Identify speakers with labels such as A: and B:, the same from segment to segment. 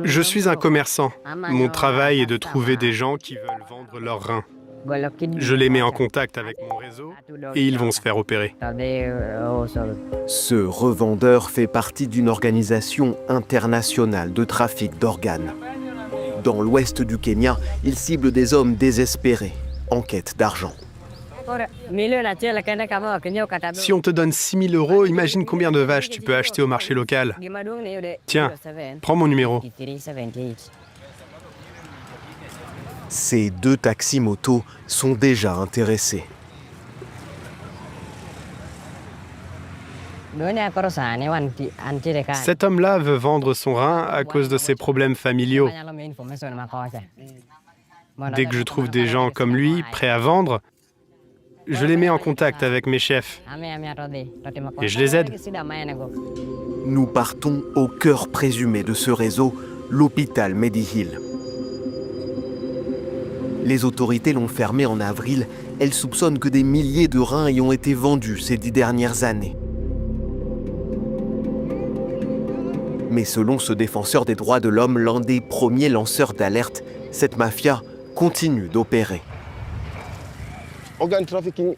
A: Je suis un commerçant. Mon travail est de trouver des gens qui veulent vendre leurs reins. Je les mets en contact avec mon réseau et ils vont se faire opérer.
B: Ce revendeur fait partie d'une organisation internationale de trafic d'organes. Dans l'ouest du Kenya, il cible des hommes désespérés, en quête d'argent.
A: Si on te donne 6 000 euros, imagine combien de vaches tu peux acheter au marché local. Tiens, prends mon numéro.
B: Ces 2 taxis-motos sont déjà intéressés.
A: Cet homme-là veut vendre son rein à cause de ses problèmes familiaux. Dès que je trouve des gens comme lui, prêts à vendre, je les mets en contact avec mes chefs et je les aide.
B: Nous partons au cœur présumé de ce réseau, l'hôpital Medihill. Les autorités l'ont fermé en avril. Elles soupçonnent que des milliers de reins y ont été vendus ces 10 dernières années. Mais selon ce défenseur des droits de l'homme, l'un des premiers lanceurs d'alerte, cette mafia continue d'opérer.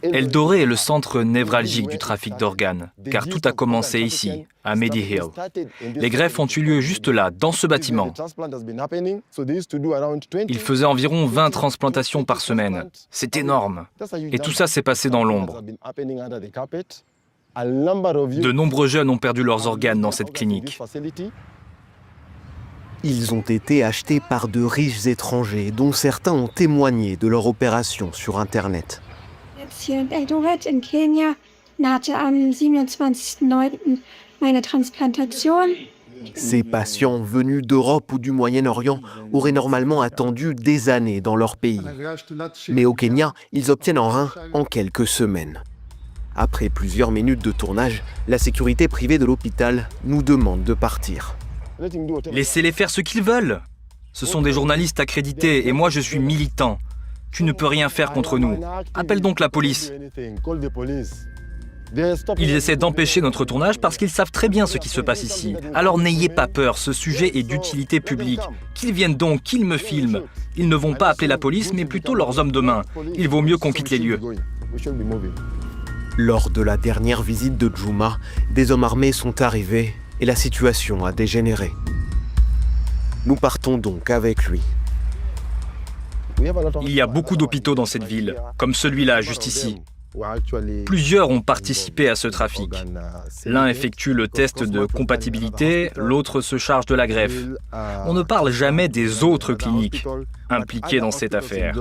C: Eldoré est le centre névralgique du trafic d'organes, car tout a commencé ici, à Medihill. Les greffes ont eu lieu juste là, dans ce bâtiment. Il faisait environ 20 transplantations par semaine. C'est énorme. Et tout ça s'est passé dans l'ombre. De nombreux jeunes ont perdu leurs organes dans cette clinique.
B: Ils ont été achetés par de riches étrangers, dont certains ont témoigné de leur opération sur Internet.
D: Hier in Eldoret in Kenia hatte am 27.09. meine Transplantation.
B: Ces patients venus d'Europe ou du Moyen-Orient auraient normalement attendu des années dans leur pays. Mais au Kenya, ils obtiennent un rein en quelques semaines. Après plusieurs minutes de tournage, la sécurité privée de l'hôpital nous demande de partir.
C: Laissez-les faire ce qu'ils veulent. Ce sont des journalistes accrédités et moi je suis militant. Tu ne peux rien faire contre nous. Appelle donc la police. Ils essaient d'empêcher notre tournage parce qu'ils savent très bien ce qui se passe ici. Alors n'ayez pas peur, ce sujet est d'utilité publique. Qu'ils viennent donc, qu'ils me filment. Ils ne vont pas appeler la police, mais plutôt leurs hommes de main. Il vaut mieux qu'on quitte les lieux.
B: Lors de la dernière visite de Djouma, des hommes armés sont arrivés et la situation a dégénéré. Nous partons donc avec lui.
C: Il y a beaucoup d'hôpitaux dans cette ville, comme celui-là, juste ici. Plusieurs ont participé à ce trafic. L'un effectue le test de compatibilité, l'autre se charge de la greffe. On ne parle jamais des autres cliniques impliquées dans cette affaire.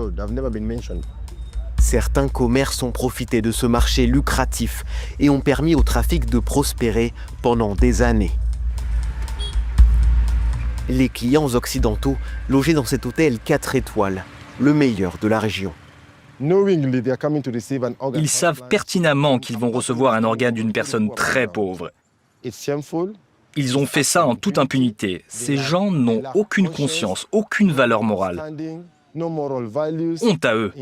B: Certains commerces ont profité de ce marché lucratif et ont permis au trafic de prospérer pendant des années. Les clients occidentaux logés dans cet hôtel 4 étoiles, le meilleur de la région.
C: Ils savent pertinemment qu'ils vont recevoir un organe d'une personne très pauvre. Ils ont fait ça en toute impunité. Ces gens n'ont aucune conscience, aucune valeur morale. Honte à eux.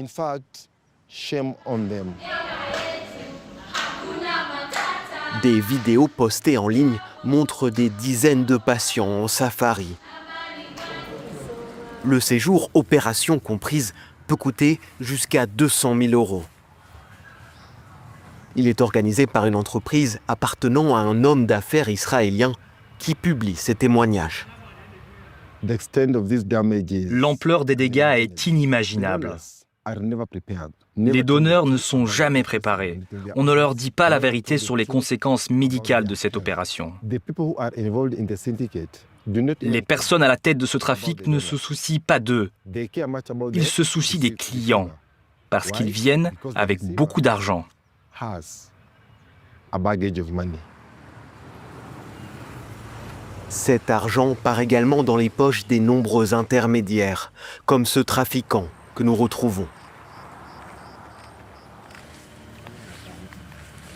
B: Des vidéos postées en ligne montrent des dizaines de patients en safari. Le séjour, opération comprise, peut coûter jusqu'à 200 000 euros. Il est organisé par une entreprise appartenant à un homme d'affaires israélien qui publie ses témoignages.
C: L'ampleur des dégâts est inimaginable. Les donneurs ne sont jamais préparés. On ne leur dit pas la vérité sur les conséquences médicales de cette opération. Les personnes à la tête de ce trafic ne se soucient pas d'eux. Ils se soucient des clients, parce qu'ils viennent avec beaucoup d'argent.
B: Cet argent part également dans les poches des nombreux intermédiaires, comme ce trafiquant que nous retrouvons.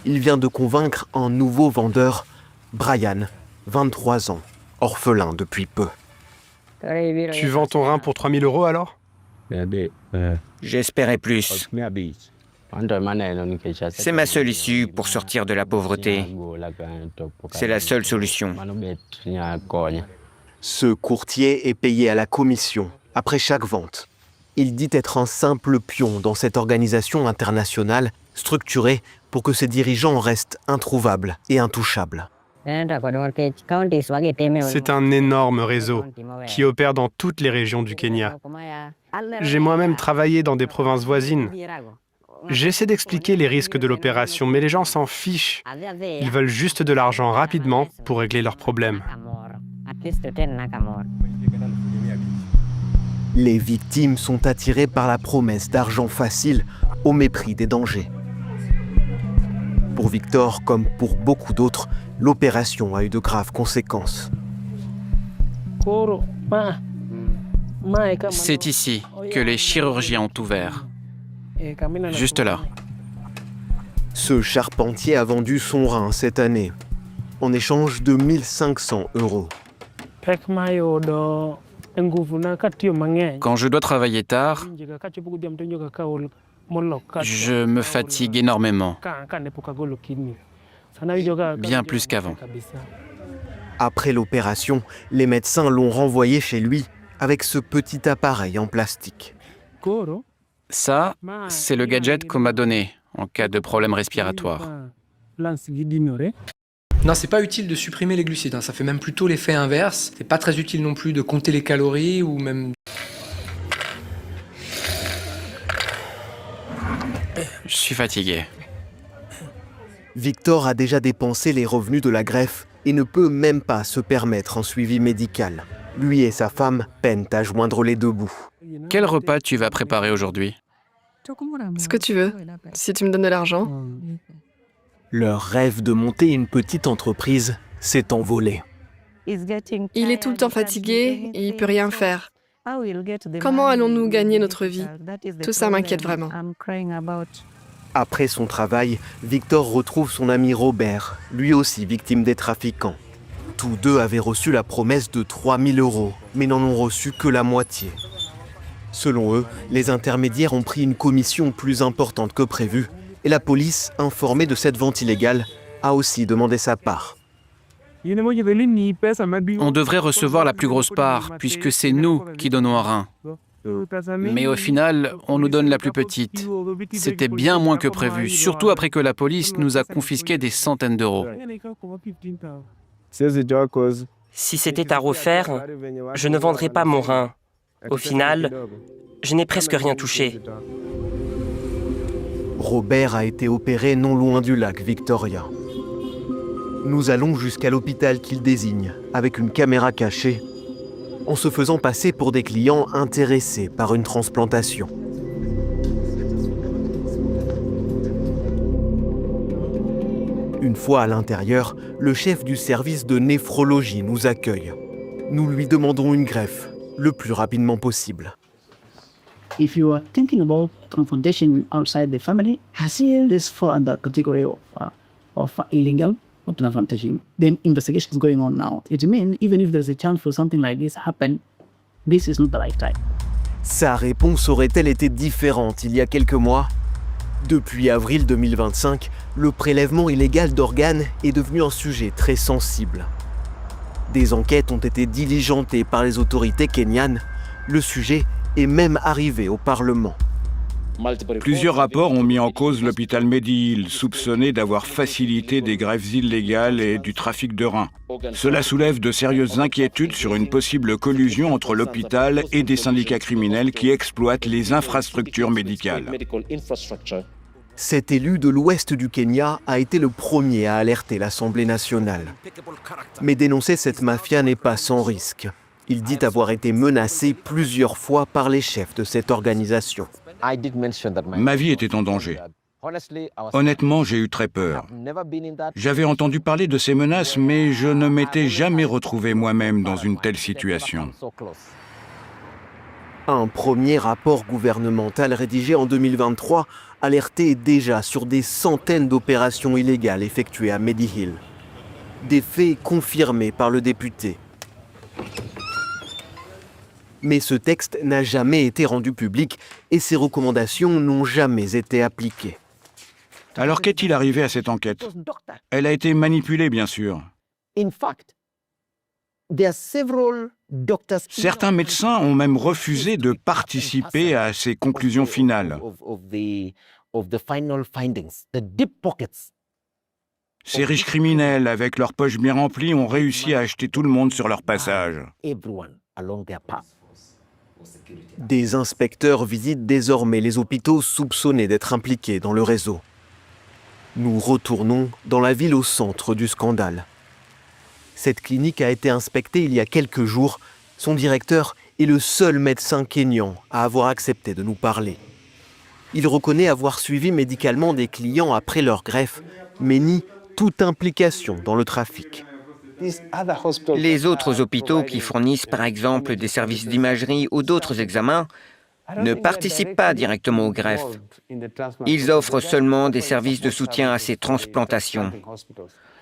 B: Il vient de convaincre un nouveau vendeur, Brian, 23 ans, orphelin depuis peu.
A: Tu vends ton rein pour 3 000 euros alors?
E: J'espérais plus. C'est ma seule issue pour sortir de la pauvreté. C'est la seule solution.
B: Ce courtier est payé à la commission, après chaque vente. Il dit être un simple pion dans cette organisation internationale structurée pour que ses dirigeants restent introuvables et intouchables.
A: C'est un énorme réseau qui opère dans toutes les régions du Kenya. J'ai moi-même travaillé dans des provinces voisines. J'essaie d'expliquer les risques de l'opération, mais les gens s'en fichent. Ils veulent juste de l'argent rapidement pour régler leurs problèmes.
B: Les victimes sont attirées par la promesse d'argent facile au mépris des dangers. Pour Victor, comme pour beaucoup d'autres, l'opération a eu de graves conséquences.
F: C'est ici que les chirurgiens ont ouvert. Juste là.
B: Ce charpentier a vendu son rein cette année, en échange de 1 500 €.
F: Quand je dois travailler tard, je me fatigue énormément. Bien plus qu'avant.
B: Après l'opération, les médecins l'ont renvoyé chez lui avec ce petit appareil en plastique.
F: Ça, c'est le gadget qu'on m'a donné en cas de problème respiratoire.
G: Non, c'est pas utile de supprimer les glucides, hein. Ça fait même plutôt l'effet inverse. C'est pas très utile non plus de compter les calories ou même...
F: Je suis fatigué.
B: Victor a déjà dépensé les revenus de la greffe et ne peut même pas se permettre un suivi médical. Lui et sa femme peinent à joindre les deux bouts.
F: Quel repas tu vas préparer aujourd'hui?
H: Ce que tu veux, si tu me donnes de l'argent.
B: Leur rêve de monter une petite entreprise s'est envolé.
H: Il est tout le temps fatigué et il peut rien faire. Comment allons-nous gagner notre vie? Tout ça m'inquiète vraiment.
B: Après son travail, Victor retrouve son ami Robert, lui aussi victime des trafiquants. Tous deux avaient reçu la promesse de 3 000 €, mais n'en ont reçu que la moitié. Selon eux, les intermédiaires ont pris une commission plus importante que prévu, et la police, informée de cette vente illégale, a aussi demandé sa part.
F: On devrait recevoir la plus grosse part, puisque c'est nous qui donnons un rein. Mais au final, on nous donne la plus petite. C'était bien moins que prévu, surtout après que la police nous a confisqué des centaines d'euros.
I: Si c'était à refaire, je ne vendrais pas mon rein. Au final, je n'ai presque rien touché.
B: Robert a été opéré non loin du lac Victoria. Nous allons jusqu'à l'hôpital qu'il désigne, avec une caméra cachée, en se faisant passer pour des clients intéressés par une transplantation. Une fois à l'intérieur, le chef du service de néphrologie nous accueille. Nous lui demandons une greffe, le plus rapidement possible.
J: If you are thinking about transplantation outside the family, has this fall under category of illegal transplantation? Then investigation is going on now. It means even if there's a chance for something like this happen, this is not the right time.
B: Sa réponse aurait-elle été différente il y a quelques mois? Depuis avril 2025, le prélèvement illégal d'organes est devenu un sujet très sensible. Des enquêtes ont été diligentées par les autorités kenyanes. Le sujet est même arrivé au Parlement.
K: Plusieurs rapports ont mis en cause l'hôpital Mediheal, soupçonné d'avoir facilité des greffes illégales et du trafic de reins. Cela soulève de sérieuses inquiétudes sur une possible collusion entre l'hôpital et des syndicats criminels qui exploitent les infrastructures médicales.
B: Cet élu de l'ouest du Kenya a été le premier à alerter l'Assemblée nationale. Mais dénoncer cette mafia n'est pas sans risque. Il dit avoir été menacé plusieurs fois par les chefs de cette organisation.
K: Ma vie était en danger. Honnêtement, j'ai eu très peur. J'avais entendu parler de ces menaces, mais je ne m'étais jamais retrouvé moi-même dans une telle situation.
B: Un premier rapport gouvernemental rédigé en 2023 alertait déjà sur des centaines d'opérations illégales effectuées à Mediheal. Des faits confirmés par le député. Mais ce texte n'a jamais été rendu public et ses recommandations n'ont jamais été appliquées.
K: Alors qu'est-il arrivé à cette enquête? Elle a été manipulée, bien sûr. Certains médecins ont même refusé de participer à ces conclusions finales. Ces riches criminels, avec leurs poches bien remplies, ont réussi à acheter tout le monde sur leur passage.
B: Des inspecteurs visitent désormais les hôpitaux soupçonnés d'être impliqués dans le réseau. Nous retournons dans la ville au centre du scandale. Cette clinique a été inspectée il y a quelques jours. Son directeur est le seul médecin kényan à avoir accepté de nous parler. Il reconnaît avoir suivi médicalement des clients après leur greffe, mais nie toute implication dans le trafic.
E: Les autres hôpitaux qui fournissent par exemple des services d'imagerie ou d'autres examens ne participent pas directement aux greffes. Ils offrent seulement des services de soutien à ces transplantations.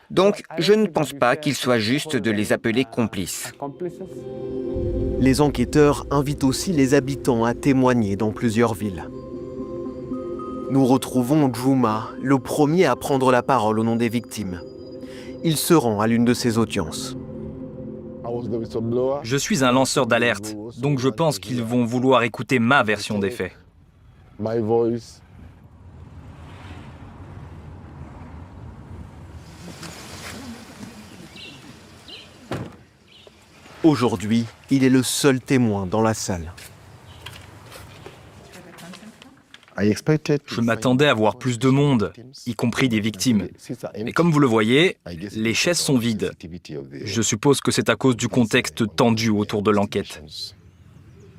E: Donc, je ne pense pas qu'il soit juste de les appeler complices.
B: Les enquêteurs invitent aussi les habitants à témoigner dans plusieurs villes. Nous retrouvons Juma, le premier à prendre la parole au nom des victimes. Il se rend à l'une de ces audiences.
C: Je suis un lanceur d'alerte, donc je pense qu'ils vont vouloir écouter ma version des faits.
B: Aujourd'hui, il est le seul témoin dans la salle.
C: Je m'attendais à voir plus de monde, y compris des victimes. Mais comme vous le voyez, les chaises sont vides. Je suppose que c'est à cause du contexte tendu autour de l'enquête.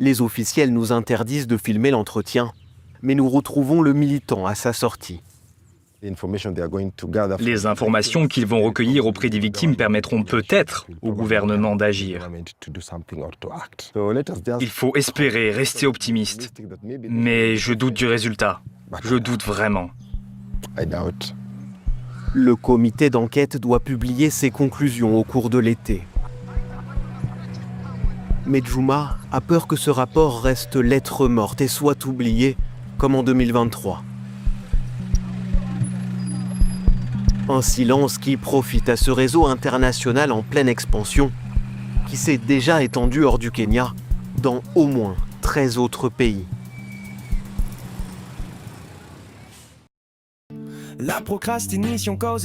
B: Les officiels nous interdisent de filmer l'entretien, mais nous retrouvons le militant à sa sortie.
C: Les informations qu'ils vont recueillir auprès des victimes permettront peut-être au gouvernement d'agir. Il faut espérer, rester optimiste. Mais je doute du résultat. Je doute vraiment.
B: Le comité d'enquête doit publier ses conclusions au cours de l'été. Mais Juma a peur que ce rapport reste lettre morte et soit oublié, comme en 2023. Un silence qui profite à ce réseau international en pleine expansion, qui s'est déjà étendu hors du Kenya, dans au moins 13 autres pays.
L: La procrastination cause